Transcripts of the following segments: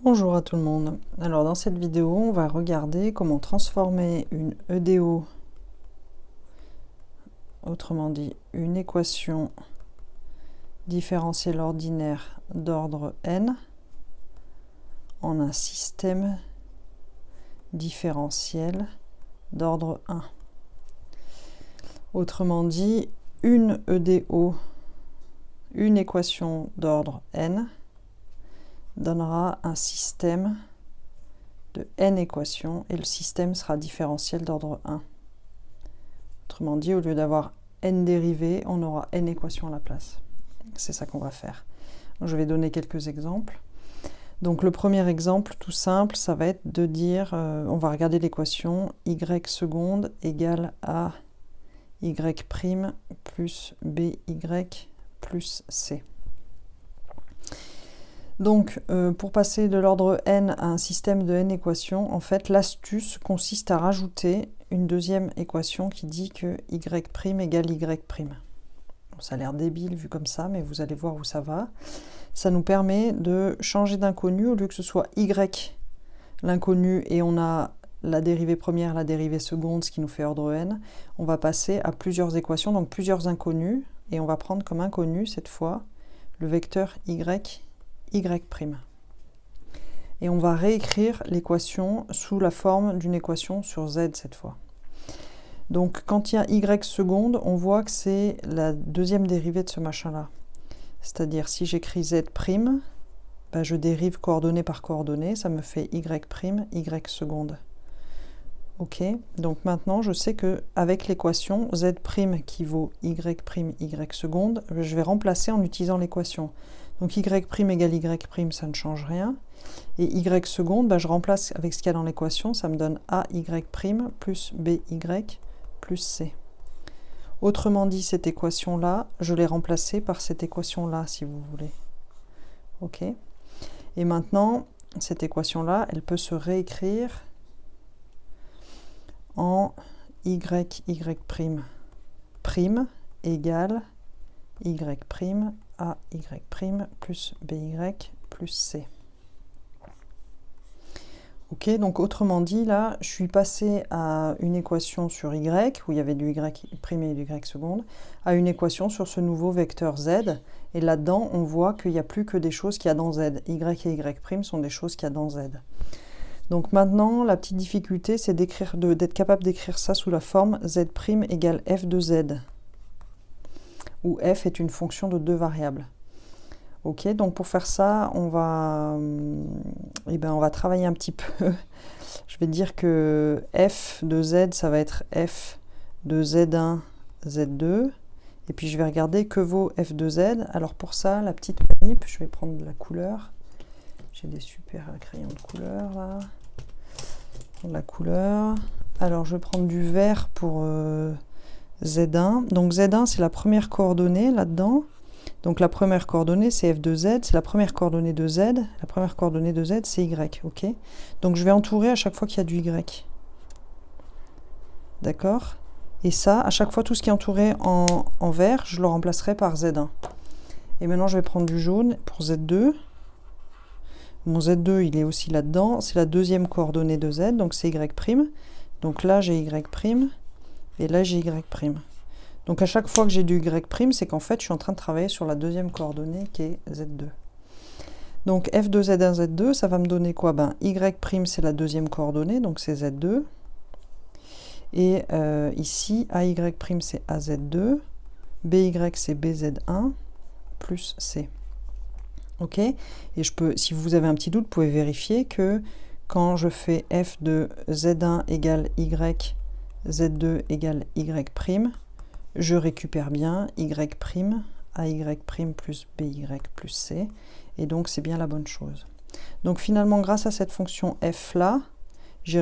Bonjour à tout le monde. Alors dans cette vidéo, on va regarder comment transformer une EDO, autrement dit une équation différentielle ordinaire d'ordre n, en un système différentiel d'ordre 1. Autrement dit, une EDO, une équation d'ordre n, donnera un système de n équations et le système sera différentiel d'ordre 1. Autrement dit, au lieu d'avoir n dérivées, on aura n équations à la place. C'est ça qu'on va faire. Je vais donner quelques exemples. Donc le premier exemple, tout simple, ça va être de dire, on va regarder l'équation y seconde égale à y' plus by plus c. Donc, pour passer de l'ordre n à un système de n équations, en fait, l'astuce consiste à rajouter une deuxième équation qui dit que y' égale y'. Bon, ça a l'air débile vu comme ça, mais vous allez voir où ça va. Ça nous permet de changer d'inconnu, au lieu que ce soit y l'inconnu et on a la dérivée première, la dérivée seconde, ce qui nous fait ordre n. On va passer à plusieurs équations, donc plusieurs inconnus, et on va prendre comme inconnu, cette fois, le vecteur y'. Et on va réécrire l'équation sous la forme d'une équation sur z cette fois. Donc quand il y a y seconde, on voit que c'est la deuxième dérivée de ce machin-là. C'est-à-dire si j'écris z', ben je dérive coordonnée par coordonnée, ça me fait y', y seconde. Ok, donc maintenant je sais qu'avec l'équation z' qui vaut y', y seconde, je vais remplacer en utilisant l'équation. Donc y' égale y', ça ne change rien. Et y seconde, ben je remplace avec ce qu'il y a dans l'équation, ça me donne ay' plus by plus c. Autrement dit, cette équation-là, je l'ai remplacée par cette équation-là, si vous voulez. Ok. Et maintenant, cette équation-là, elle peut se réécrire en y', y' égale y' à y' plus by plus c. Ok, donc autrement dit, là, je suis passé à une équation sur y, où il y avait du y' et du y seconde, à une équation sur ce nouveau vecteur z, et là-dedans, on voit qu'il n'y a plus que des choses qu'il y a dans z. Y et y' sont des choses qu'il y a dans z. Donc maintenant, la petite difficulté, c'est d'être capable d'écrire ça sous la forme z' égale f de z, où f est une fonction de deux variables. Ok, donc pour faire ça, on va travailler un petit peu. Je vais dire que f de z, ça va être f de z1, z2. Et puis je vais regarder que vaut f de z. Alors pour ça, la petite manip, je vais prendre de la couleur. J'ai des super crayons de couleur là. La couleur. Alors je vais prendre du vert pour z1. Donc z1, c'est la première coordonnée là-dedans. Donc la première coordonnée, c'est f de z, c'est la première coordonnée de z. La première coordonnée de z, c'est y, ok. Donc je vais entourer à chaque fois qu'il y a du y. D'accord. Et ça, à chaque fois, tout ce qui est entouré en vert, je le remplacerai par z1. Et maintenant, je vais prendre du jaune pour z2. Mon z2, il est aussi là-dedans. C'est la deuxième coordonnée de z, donc c'est y'. Donc là, j'ai y', et là, j'ai y'. Donc à chaque fois que j'ai du y', c'est qu'en fait, je suis en train de travailler sur la deuxième coordonnée qui est z2. Donc f de z1, z2, ça va me donner quoi? Ben, y', c'est la deuxième coordonnée, donc c'est z2. Et ici, ay', c'est az2. By, c'est bz1, plus c. Ok? Et je peux, si vous avez un petit doute, vous pouvez vérifier que quand je fais f de z1 égale y, z2 égale y', je récupère bien y', ay' plus by plus c, et donc c'est bien la bonne chose. Donc finalement, grâce à cette fonction f là, j'ai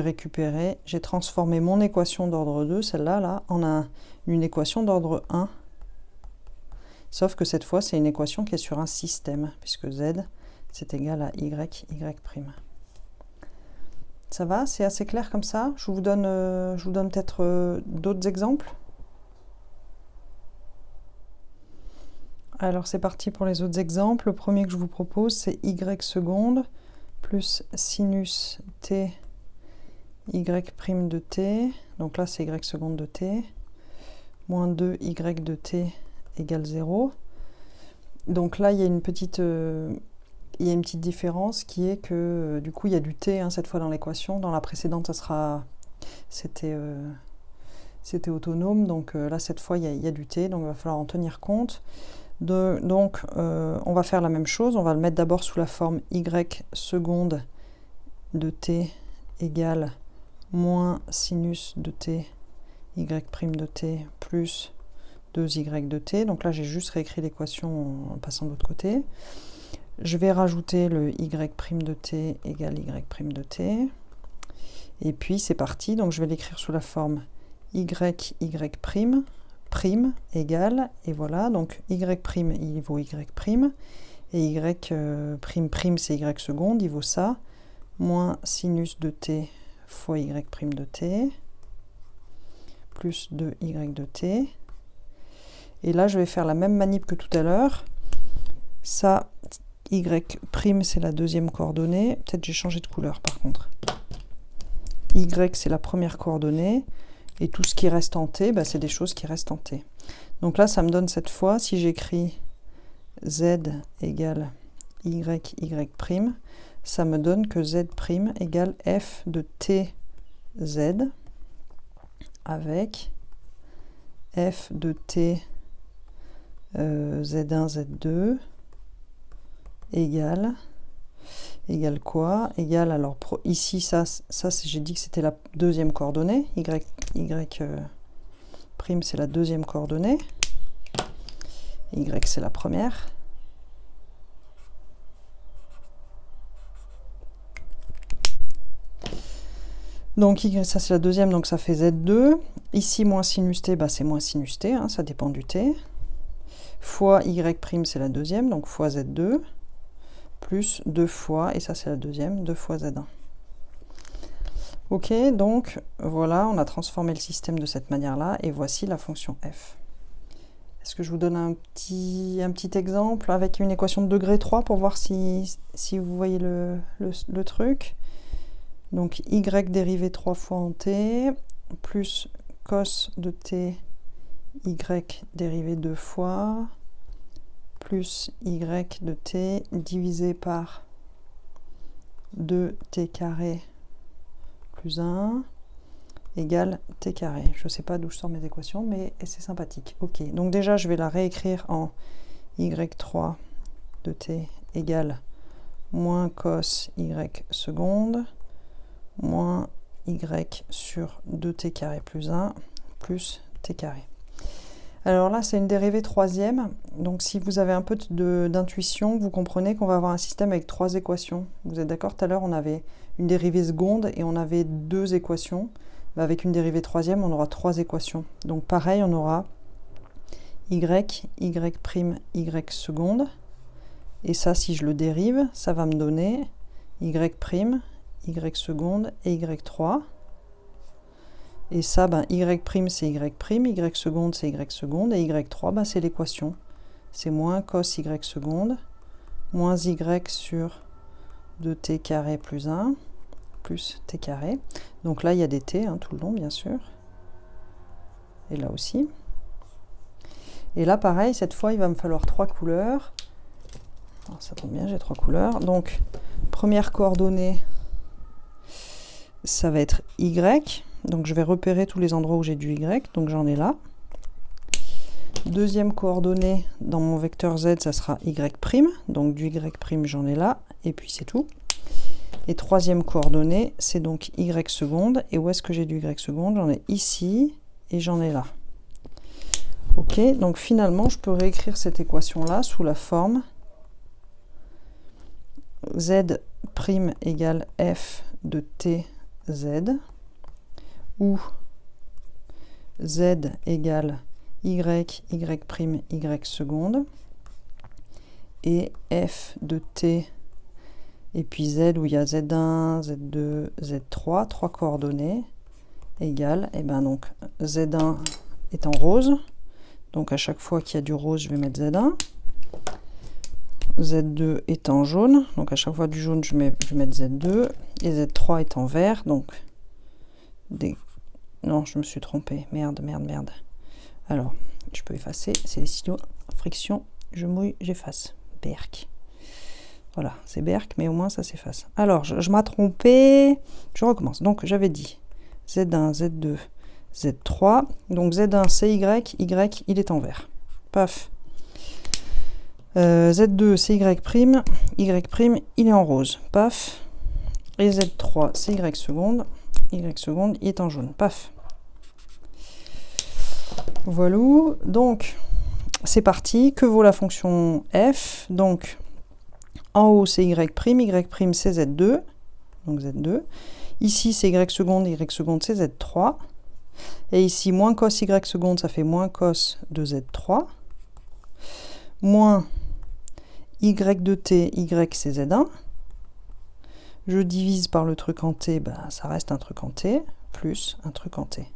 transformé mon équation d'ordre 2, celle-là, là, en une équation d'ordre 1, sauf que cette fois, c'est une équation qui est sur un système, puisque z, c'est égal à y'. Ça va? C'est assez clair comme ça? Je vous donne peut-être d'autres exemples. Alors c'est parti pour les autres exemples. Le premier que je vous propose, c'est y seconde plus sinus t y' de t, donc là c'est y seconde de t, moins 2 y de t égale 0. Donc là il y a une petite différence qui est que du coup il y a du t cette fois dans l'équation. Dans la précédente c'était autonome, donc là cette fois il y a du t, donc il va falloir en tenir compte. Donc on va faire la même chose, on va le mettre d'abord sous la forme y seconde de t égale moins sinus de t y' de t plus 2y de t. Donc là j'ai juste réécrit l'équation en passant de l'autre côté. Je vais rajouter le y' de t égale y' de t. Et puis c'est parti, donc je vais l'écrire sous la forme y prime égale, et voilà, donc y prime il vaut y prime, et y prime c'est y seconde, il vaut ça, moins sinus de t fois y' de t, plus 2y de t. Et là je vais faire la même manip que tout à l'heure. Ça, y prime c'est la deuxième coordonnée, peut-être j'ai changé de couleur par contre. Y c'est la première coordonnée, et tout ce qui reste en t, c'est des choses qui restent en t. Donc là ça me donne cette fois, si j'écris z égale y prime, ça me donne que z prime égale f de t z avec f de t z1 z2 égale quoi? Égale, alors ici ça j'ai dit que c'était la deuxième coordonnée, y prime c'est la deuxième coordonnée, y c'est la première. Donc y ça c'est la deuxième, donc ça fait z2. Ici moins sinus t, c'est moins sinus t, ça dépend du t. Fois y prime c'est la deuxième, donc fois z2. Plus 2 fois, et ça c'est la deuxième, 2 fois z1. Ok, donc voilà, on a transformé le système de cette manière-là, et voici la fonction f. Est-ce que je vous donne un petit exemple avec une équation de degré 3 pour voir si vous voyez le truc? Donc y dérivé 3 fois en t, plus cos de t, y dérivé 2 fois, plus y de t divisé par 2t carré plus 1 égale t carré. Je ne sais pas d'où je sors mes équations, mais c'est sympathique. Ok, donc déjà je vais la réécrire en y3 de t égale moins cos y seconde moins y sur 2t carré plus 1 plus t carré. Alors là, c'est une dérivée troisième. Donc si vous avez un peu d'intuition, vous comprenez qu'on va avoir un système avec 3 équations. Vous êtes d'accord? Tout à l'heure, on avait une dérivée seconde et on avait 2 équations. Avec une dérivée troisième, on aura 3 équations. Donc pareil, on aura y prime, y seconde. Et ça, si je le dérive, ça va me donner y prime, y seconde et y3. Et ça, y prime c'est y prime, y seconde c'est y seconde, et y3 c'est l'équation. C'est moins cos y seconde, moins y sur 2t carré plus 1, plus t carré. Donc là, il y a des t tout le long, bien sûr. Et là aussi. Et là, pareil, cette fois, il va me falloir 3 couleurs. Alors, ça tombe bien, j'ai 3 couleurs. Donc, première coordonnée, ça va être y. Donc je vais repérer tous les endroits où j'ai du y, donc j'en ai là. Deuxième coordonnée dans mon vecteur z, ça sera y', donc du y' j'en ai là, et puis c'est tout. Et troisième coordonnée, c'est donc y seconde, et où est-ce que j'ai du y seconde? J'en ai ici, et j'en ai là. Ok, donc finalement, je peux réécrire cette équation-là sous la forme z' égale f de t z, où z égale y prime y seconde, et f de t, et puis z où il y a z1, z2, z3, 3 coordonnées, égale, et ben donc z1 est en rose, donc à chaque fois qu'il y a du rose, je vais mettre z1, Z2 est en jaune, donc à chaque fois du jaune, je vais mettre Z2, et Z3 est en vert, donc non, je me suis trompée, merde. Alors, je peux effacer, c'est les stylos, friction, je mouille, j'efface, berk. Voilà, c'est berk, mais au moins ça s'efface. Alors, je m'ai trompé, je recommence. Donc, j'avais dit Z1, Z2, Z3, donc Z1, c'est Y, Y, il est en vert. Paf. Z2, c'est Y', Y', il est en rose. Paf. Et Z3, c'est Y seconde, Y seconde, il est en jaune. Paf. Voilà. Donc, c'est parti. Que vaut la fonction f? Donc, en haut, c'est Y', Y' c'est Z2. Donc Z2. Ici, c'est Y seconde c'est Z3. Et ici, moins cos Y seconde, ça fait moins cos de Z3. Moins Y de T, Y c'est Z1. Je divise par le truc en T, ben, ça reste un truc en T, plus un truc en T.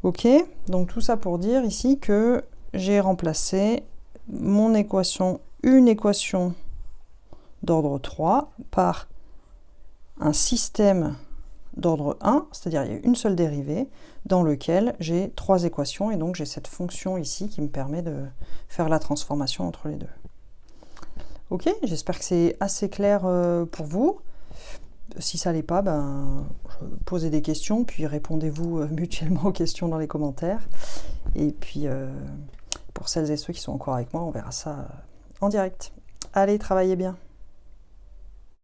Ok, donc tout ça pour dire ici que j'ai remplacé mon équation, une équation d'ordre 3 par un système d'ordre 1, c'est-à-dire il y a une seule dérivée, dans lequel j'ai 3 équations, et donc j'ai cette fonction ici qui me permet de faire la transformation entre les deux. Ok, j'espère que c'est assez clair pour vous. Si ça l'est pas, ben, posez des questions, puis répondez-vous mutuellement aux questions dans les commentaires. Et puis, pour celles et ceux qui sont encore avec moi, on verra ça en direct. Allez, travaillez bien.